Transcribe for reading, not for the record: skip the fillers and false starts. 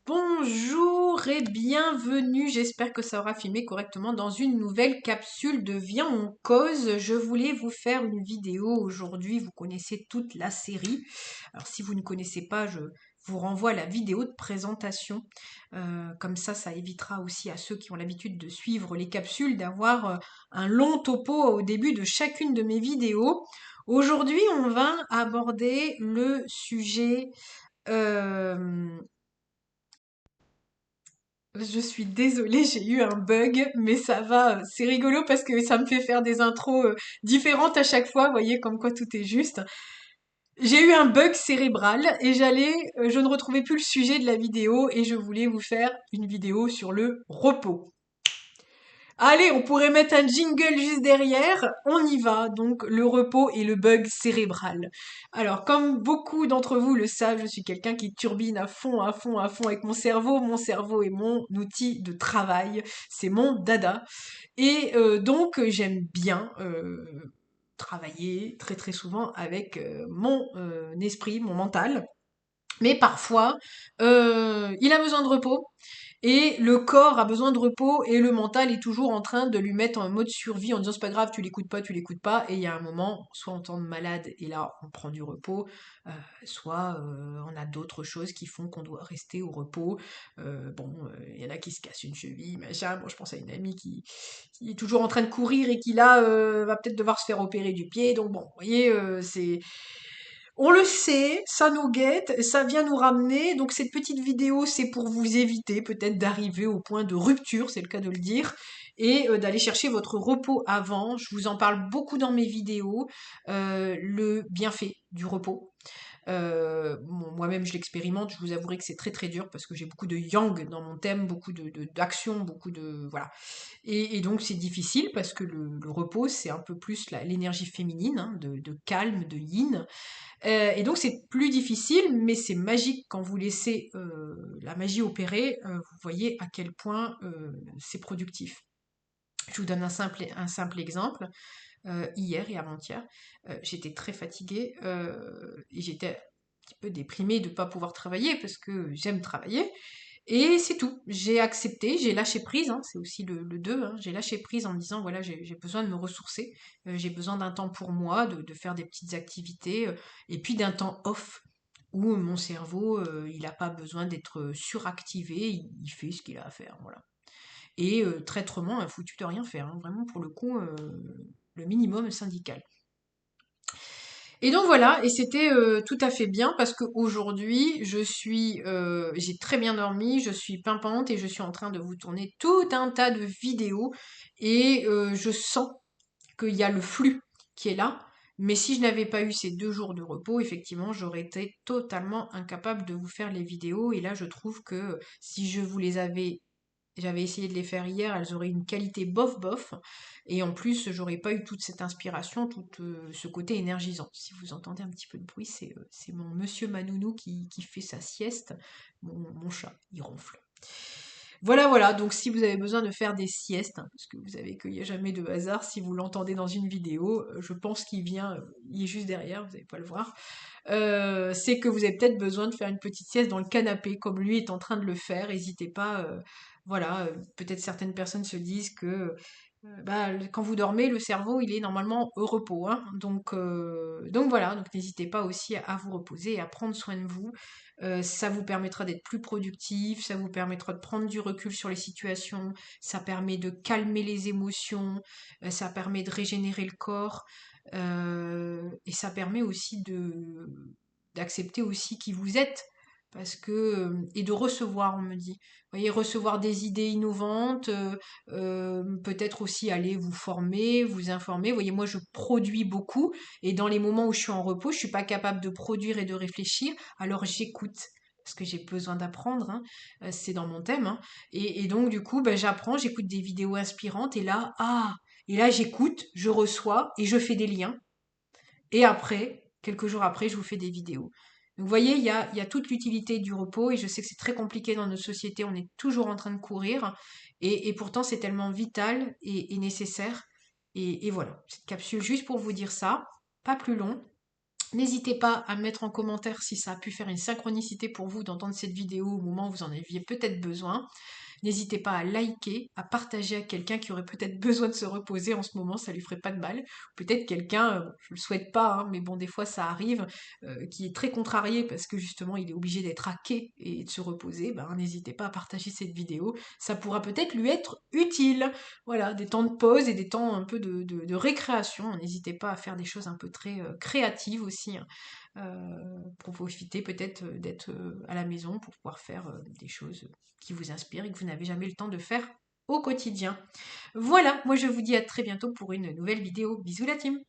Bonjour et bienvenue, j'espère que ça aura filmé correctement dans une nouvelle capsule de Viens on cause. Je voulais vous faire une vidéo aujourd'hui, vous connaissez toute la série. Alors si vous ne connaissez pas, je vous renvoie à la vidéo de présentation. Comme ça évitera aussi à ceux qui ont l'habitude de suivre les capsules d'avoir un long topo au début de chacune de mes vidéos. Aujourd'hui, on va aborder le sujet... euh, Je suis désolée, j'ai eu un bug, mais ça va, c'est rigolo parce que ça me fait faire des intros différentes à chaque fois, vous voyez comme quoi tout est juste. J'ai eu un bug cérébral et je ne retrouvais plus le sujet de la vidéo et je voulais vous faire une vidéo sur le repos. Allez, on pourrait mettre un jingle juste derrière. On y va. Donc, le repos et le bug cérébral. Alors, comme beaucoup d'entre vous le savent, je suis quelqu'un qui turbine à fond, à fond, à fond avec mon cerveau. Mon cerveau est mon outil de travail. C'est mon dada. Et donc, j'aime bien travailler très très souvent avec mon esprit, mon mental. Mais parfois, il a besoin de repos. Et le corps a besoin de repos et le mental est toujours en train de lui mettre en mode survie en disant c'est pas grave, tu l'écoutes pas. Et il y a un moment, soit on tombe malade et là on prend du repos, soit on a d'autres choses qui font qu'on doit rester au repos. Il y en a qui se cassent une cheville, machin. Bon, je pense à une amie qui est toujours en train de courir et qui là va peut-être devoir se faire opérer du pied. Donc bon, vous voyez, on le sait, ça nous guette, ça vient nous ramener. Donc cette petite vidéo, c'est pour vous éviter peut-être d'arriver au point de rupture, c'est le cas de le dire, et d'aller chercher votre repos avant. Je vous en parle beaucoup dans mes vidéos, le bienfait du repos. Moi-même, je l'expérimente. Je vous avouerai que c'est très très dur parce que j'ai beaucoup de yang dans mon thème, beaucoup d'action, beaucoup de voilà. Et donc c'est difficile parce que le repos, c'est un peu plus l'énergie féminine, hein, de calme, de yin. Et donc c'est plus difficile, mais c'est magique quand vous laissez la magie opérer. Vous voyez à quel point c'est productif. Je vous donne un simple exemple. Hier et avant-hier, j'étais très fatiguée et j'étais un petit peu déprimée de ne pas pouvoir travailler parce que j'aime travailler. Et c'est tout. J'ai accepté, j'ai lâché prise, hein, c'est aussi le 2, hein, j'ai lâché prise en me disant, voilà, j'ai besoin de me ressourcer, j'ai besoin d'un temps pour moi, de faire des petites activités, et puis d'un temps off, où mon cerveau, il n'a pas besoin d'être suractivé, il fait ce qu'il a à faire, voilà. Et traîtrement, foutu de rien faire, hein, vraiment pour le coup, le minimum syndical. Et donc voilà, et c'était tout à fait bien parce qu'aujourd'hui, j'ai très bien dormi, je suis pimpante et je suis en train de vous tourner tout un tas de vidéos et je sens qu'il y a le flux qui est là. Mais si je n'avais pas eu ces 2 jours de repos, effectivement, j'aurais été totalement incapable de vous faire les vidéos. Et là, je trouve que si je vous les avais j'avais essayé de les faire hier, elles auraient une qualité bof bof. Et en plus, j'aurais pas eu toute cette inspiration, tout ce côté énergisant. Si vous entendez un petit peu de bruit, c'est mon monsieur Manounou qui fait sa sieste. Mon chat, il ronfle. Voilà, voilà. Donc si vous avez besoin de faire des siestes, hein, parce que vous savez qu'il n'y a jamais de hasard, si vous l'entendez dans une vidéo, je pense qu'il vient, il est juste derrière, vous n'allez pas le voir. C'est que vous avez peut-être besoin de faire une petite sieste dans le canapé, comme lui est en train de le faire. N'hésitez pas. Voilà, peut-être certaines personnes se disent que quand vous dormez, le cerveau il est normalement au repos, hein. Donc voilà, donc n'hésitez pas aussi à vous reposer et à prendre soin de vous. Ça vous permettra d'être plus productif, ça vous permettra de prendre du recul sur les situations, ça permet de calmer les émotions, ça permet de régénérer le corps. Et ça permet aussi d'accepter aussi qui vous êtes. Parce que, et de recevoir, on me dit. Vous voyez, recevoir des idées innovantes, peut-être aussi aller vous former, vous informer. Vous voyez, moi, je produis beaucoup, et dans les moments où je suis en repos, je suis pas capable de produire et de réfléchir, alors j'écoute. Parce que j'ai besoin d'apprendre, hein, c'est dans mon thème, hein. Et donc, du coup, ben, j'apprends, j'écoute des vidéos inspirantes, et là, j'écoute, je reçois, et je fais des liens. Et après, quelques jours après, je vous fais des vidéos. Donc, vous voyez, il y a toute l'utilité du repos et je sais que c'est très compliqué dans notre société, on est toujours en train de courir et pourtant c'est tellement vital et nécessaire. Et voilà, cette capsule juste pour vous dire ça, pas plus long. N'hésitez pas à mettre en commentaire si ça a pu faire une synchronicité pour vous d'entendre cette vidéo au moment où vous en aviez peut-être besoin. N'hésitez pas à liker, à partager à quelqu'un qui aurait peut-être besoin de se reposer en ce moment, ça lui ferait pas de mal. Peut-être quelqu'un, je le souhaite pas, hein, mais bon, des fois ça arrive, qui est très contrarié parce que justement il est obligé d'être hacké et de se reposer. Ben, n'hésitez pas à partager cette vidéo, ça pourra peut-être lui être utile. Voilà, des temps de pause et des temps un peu de récréation. N'hésitez pas à faire des choses un peu très créatives aussi, hein, pour profiter peut-être d'être à la maison pour pouvoir faire des choses qui vous inspirent et que vous n'avez jamais le temps de faire au quotidien. Voilà, moi je vous dis à très bientôt pour une nouvelle vidéo. Bisous la team!